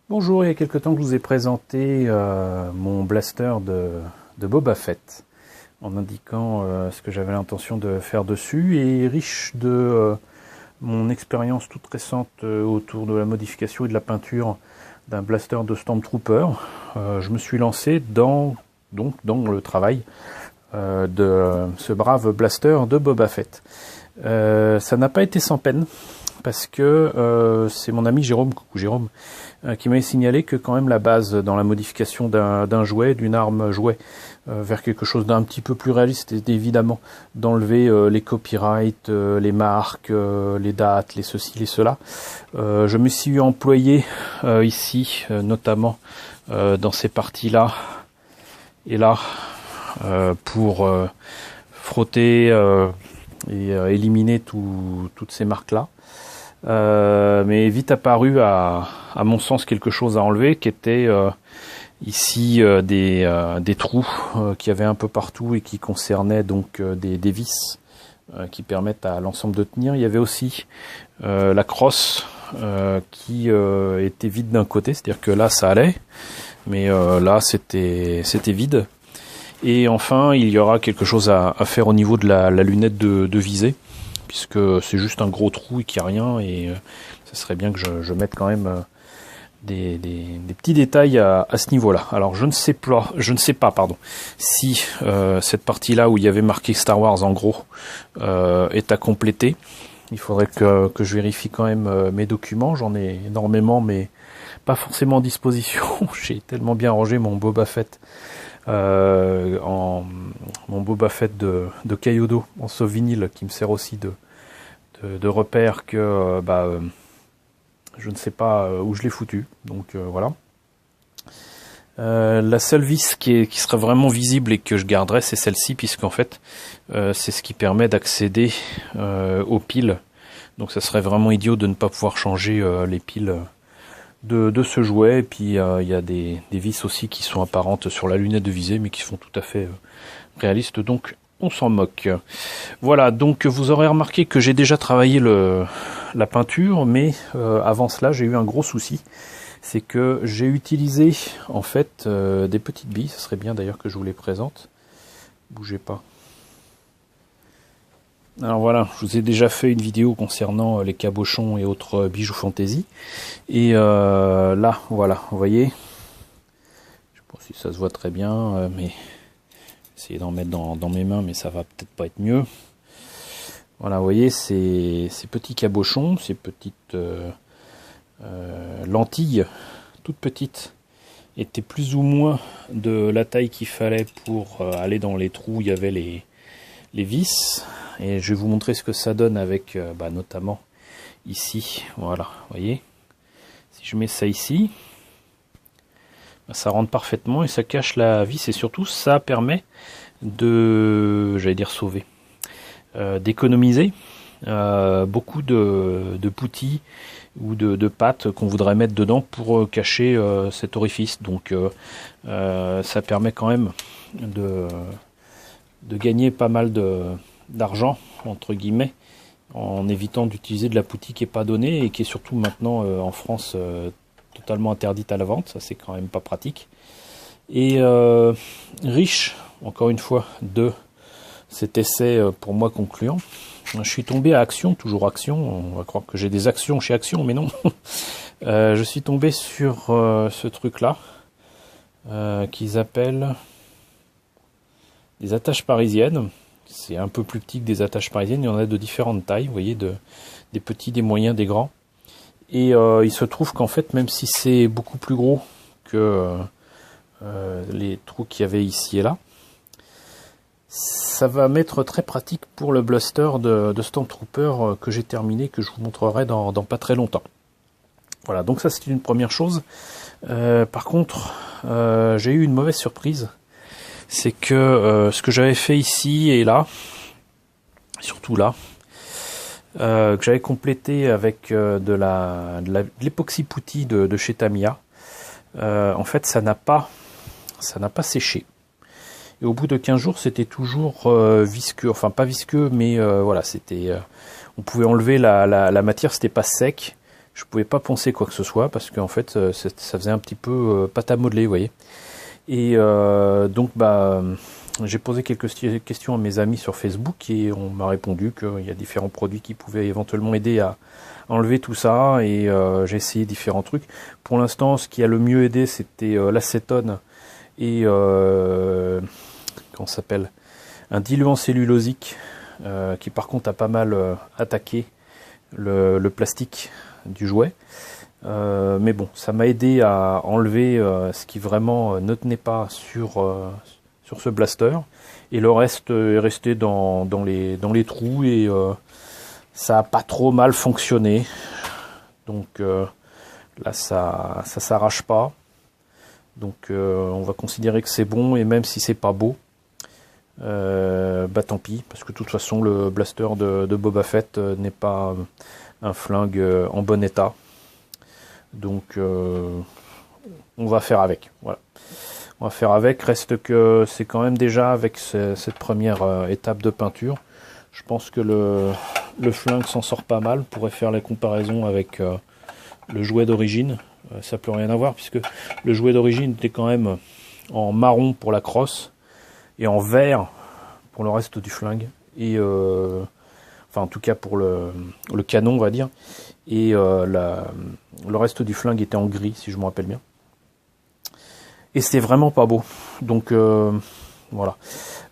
Bonjour, il y a quelque temps que je vous ai présenté mon blaster de Boba Fett en indiquant ce que j'avais l'intention de faire dessus, et riche de mon expérience toute récente autour de la modification et de la peinture d'un blaster de Stormtrooper. Je me suis lancé dans le travail de ce brave blaster de Boba Fett. Ça n'a pas été sans peine, parce que c'est mon ami Jérôme, coucou Jérôme, qui m'avait signalé que quand même la base dans la modification d'un jouet, d'une arme jouet, vers quelque chose d'un petit peu plus réaliste, était évidemment d'enlever les copyrights, les marques, les dates, les ceci, les cela. Je me suis employé ici, notamment dans ces parties-là et là, pour frotter et éliminer toutes ces marques-là. Mais vite apparu à mon sens quelque chose à enlever, qui était ici des trous qu'il y avait un peu partout et qui concernaient donc des vis qui permettent à l'ensemble de tenir. Il y avait aussi la crosse qui était vide d'un côté, c'est-à-dire que là ça allait, mais là c'était vide. Et enfin il y aura quelque chose à faire au niveau de la lunette de visée, puisque c'est juste un gros trou et qu'il n'y a rien, et ça serait bien que je mette quand même des petits détails à ce niveau-là. Alors je ne sais pas si cette partie-là où il y avait marqué Star Wars en gros est à compléter. Il faudrait que je vérifie quand même mes documents. J'en ai énormément, mais pas forcément en disposition. J'ai tellement bien rangé mon Boba Fett. Mon Boba Fett de Kyoto en sauve-vinyle, qui me sert aussi de repère, que je ne sais pas où je l'ai foutu, donc voilà. La seule vis qui serait vraiment visible et que je garderais, c'est celle-ci, puisqu'en fait c'est ce qui permet d'accéder aux piles, donc ça serait vraiment idiot de ne pas pouvoir changer les piles de ce jouet. Et puis il y a des vis aussi qui sont apparentes sur la lunette de visée, mais qui sont tout à fait réalistes, donc on s'en moque. Voilà, donc vous aurez remarqué que j'ai déjà travaillé la peinture, mais avant cela j'ai eu un gros souci, c'est que j'ai utilisé en fait des petites billes. Ce serait bien d'ailleurs que je vous les présente. Bougez pas. Alors voilà, je vous ai déjà fait une vidéo concernant les cabochons et autres bijoux fantasy. Et là, voilà, vous voyez. Je sais pas si ça se voit très bien, mais essayer d'en mettre dans mes mains, mais ça va peut-être pas être mieux. Voilà, vous voyez, ces petits cabochons, ces petites lentilles, toutes petites, étaient plus ou moins de la taille qu'il fallait pour aller dans les trous où il y avait les vis. Et je vais vous montrer ce que ça donne avec notamment ici. Voilà, vous voyez, si je mets ça ici, ça rentre parfaitement et ça cache la vis, et surtout ça permet de, j'allais dire sauver, d'économiser beaucoup de poutis ou de pâtes qu'on voudrait mettre dedans pour cacher cet orifice. Donc ça permet quand même de gagner pas mal d'argent entre guillemets, en évitant d'utiliser de la poutie qui n'est pas donnée et qui est surtout maintenant en France totalement interdite à la vente. Ça, c'est quand même pas pratique. Et riche encore une fois de cet essai pour moi concluant, je suis tombé à Action, toujours Action, on va croire que j'ai des actions chez Action, mais non. Je suis tombé sur ce truc là qu'ils appellent des attaches parisiennes. C'est un peu plus petit que des attaches parisiennes, il y en a de différentes tailles, vous voyez, des petits, des moyens, des grands. Et il se trouve qu'en fait, même si c'est beaucoup plus gros que les trous qu'il y avait ici et là, ça va m'être très pratique pour le blaster de Stormtrooper que j'ai terminé, que je vous montrerai dans pas très longtemps. Voilà, donc ça c'est une première chose. Par contre, j'ai eu une mauvaise surprise. C'est que ce que j'avais fait ici et là, surtout là, que j'avais complété avec de l'époxy putty de chez Tamiya, en fait ça n'a pas séché. Et au bout de 15 jours, c'était toujours visqueux, enfin pas visqueux, mais voilà, c'était, on pouvait enlever la matière, c'était pas sec. je pouvais pas poncer quoi que ce soit parce qu'en fait ça faisait un petit peu pâte à modeler, vous voyez. Et donc bah j'ai posé quelques questions à mes amis sur Facebook et on m'a répondu qu'il y a différents produits qui pouvaient éventuellement aider à enlever tout ça, et j'ai essayé différents trucs. Pour l'instant, ce qui a le mieux aidé, c'était l'acétone et comment ça s'appelle, un diluant cellulosique qui par contre a pas mal attaqué le plastique du jouet. Mais bon, ça m'a aidé à enlever ce qui vraiment ne tenait pas sur ce blaster, et le reste est resté dans les trous, et ça a pas trop mal fonctionné. Donc là ça s'arrache pas, donc on va considérer que c'est bon, et même si c'est pas beau, bah tant pis, parce que de toute façon le blaster de Boba Fett n'est pas un flingue en bon état, donc on va faire avec, voilà. On va faire avec, reste que c'est quand même déjà avec cette première étape de peinture. Je pense que le flingue s'en sort pas mal. On pourrait faire la comparaison avec le jouet d'origine. Ça peut rien avoir puisque le jouet d'origine était quand même en marron pour la crosse et en vert pour le reste du flingue. Et enfin en tout cas pour le canon, on va dire. Et le reste du flingue était en gris, si je me rappelle bien. Et c'était vraiment pas beau. Donc voilà.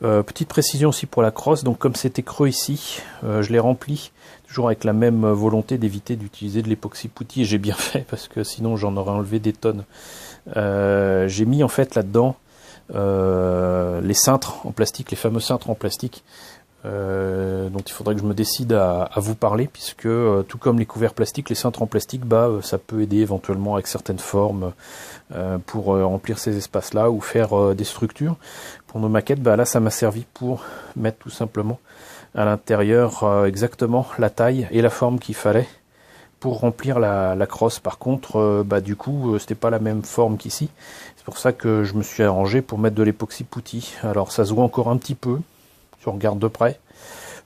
Petite précision aussi pour la crosse. Donc comme c'était creux ici, je l'ai rempli toujours avec la même volonté d'éviter d'utiliser de l'époxy putty. Et j'ai bien fait parce que sinon j'en aurais enlevé des tonnes. J'ai mis en fait là-dedans les cintres en plastique, les fameux cintres en plastique. Donc il faudrait que je me décide à vous parler, puisque tout comme les couverts plastiques, les cintres en plastique, bah ça peut aider éventuellement avec certaines formes pour remplir ces espaces là ou faire des structures. Pour nos maquettes, bah là ça m'a servi pour mettre tout simplement à l'intérieur exactement la taille et la forme qu'il fallait pour remplir la crosse. Par contre bah du coup c'était pas la même forme qu'ici, c'est pour ça que je me suis arrangé pour mettre de l'époxy putty. Alors ça se voit encore un petit peu, on regarde de près,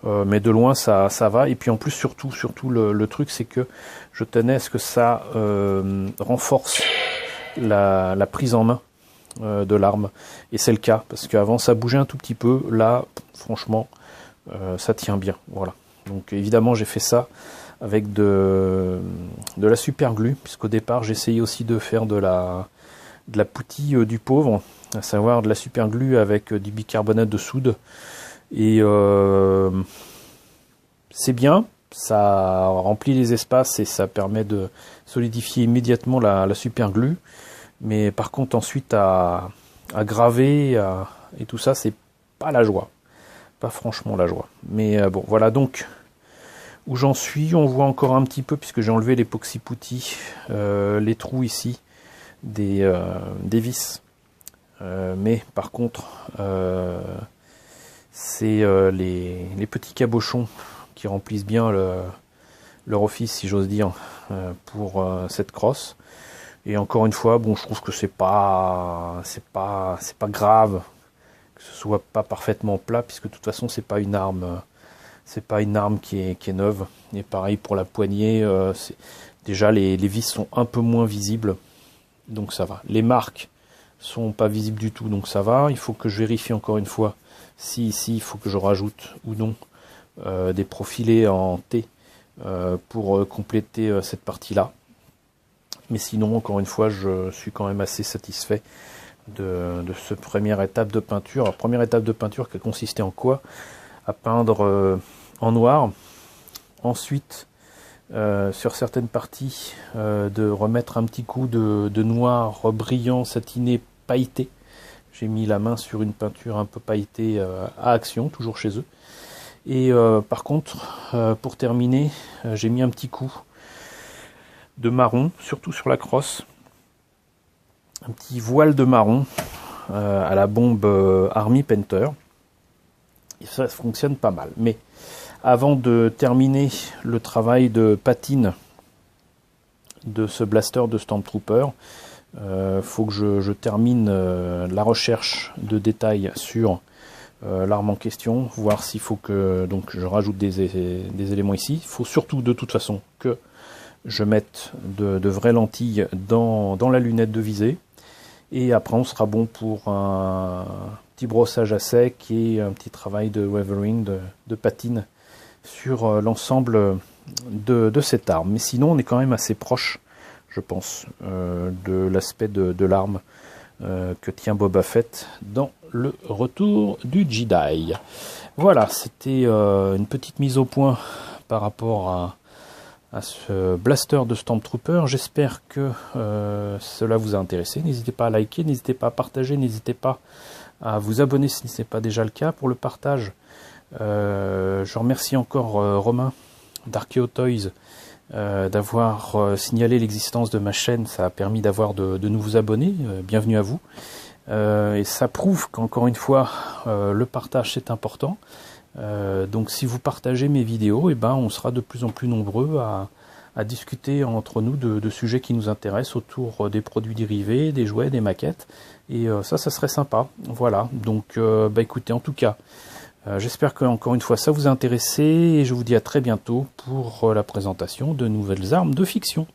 mais de loin ça va. Et puis en plus surtout le truc, c'est que je tenais à ce que ça renforce la prise en main de l'arme, et c'est le cas parce qu'avant ça bougeait un tout petit peu. Là franchement ça tient bien, voilà. Donc évidemment j'ai fait ça avec de la super glue, puisqu'au départ j'essayais aussi de faire de la putty du pauvre, à savoir de la super glue avec du bicarbonate de soude. Et c'est bien, ça remplit les espaces et ça permet de solidifier immédiatement la super glue. Mais par contre ensuite à graver et tout ça, c'est pas la joie, pas franchement la joie. Mais bon voilà donc où j'en suis. On voit encore un petit peu, puisque j'ai enlevé l'époxy putty, les trous ici des vis. Mais par contre c'est les petits cabochons qui remplissent bien leur office, si j'ose dire, pour cette crosse. Et encore une fois, bon, je trouve que c'est pas grave que ce soit pas parfaitement plat, puisque de toute façon c'est pas une arme qui est neuve. Et pareil pour la poignée, déjà les vis sont un peu moins visibles, donc ça va. Les marques sont pas visibles du tout, donc ça va. Il faut que je vérifie encore une fois si ici il faut que je rajoute ou non des profilés en T pour compléter cette partie là. Mais sinon, encore une fois, je suis quand même assez satisfait de cette première étape de peinture. Alors, première étape de peinture qui a consisté en quoi? À peindre en noir. Ensuite, sur certaines parties, de remettre un petit coup de noir brillant, satiné, pailleté. J'ai mis la main sur une peinture un peu pailletée à Action, toujours chez eux. Et par contre, pour terminer, j'ai mis un petit coup de marron, surtout sur la crosse. Un petit voile de marron à la bombe Army Painter. Et ça fonctionne pas mal. Mais avant de terminer le travail de patine de ce blaster de Stormtrooper, faut que je termine la recherche de détails sur l'arme en question, voir s'il faut que donc je rajoute des éléments ici. Il faut surtout de toute façon que je mette de vraies lentilles dans la lunette de visée. Et après on sera bon pour un petit brossage à sec et un petit travail de weathering, de patine sur l'ensemble de cette arme. Mais sinon on est quand même assez proche, je pense, de l'aspect de l'arme que tient Boba Fett dans le retour du Jedi. Voilà, c'était une petite mise au point par rapport à ce blaster de Stormtrooper. J'espère que cela vous a intéressé. N'hésitez pas à liker, n'hésitez pas à partager, n'hésitez pas à vous abonner si ce n'est pas déjà le cas. Pour le partage, je remercie encore Romain d'Archeo Toys d'avoir signalé l'existence de ma chaîne. Ça a permis d'avoir de nouveaux abonnés. Bienvenue à vous. Et ça prouve qu'encore une fois, le partage c'est important. Donc si vous partagez mes vidéos, on sera de plus en plus nombreux à discuter entre nous de sujets qui nous intéressent autour des produits dérivés, des jouets, des maquettes. Et ça serait sympa. Voilà, donc écoutez, en tout cas, j'espère que encore une fois ça vous a intéressé et je vous dis à très bientôt pour la présentation de nouvelles armes de fiction.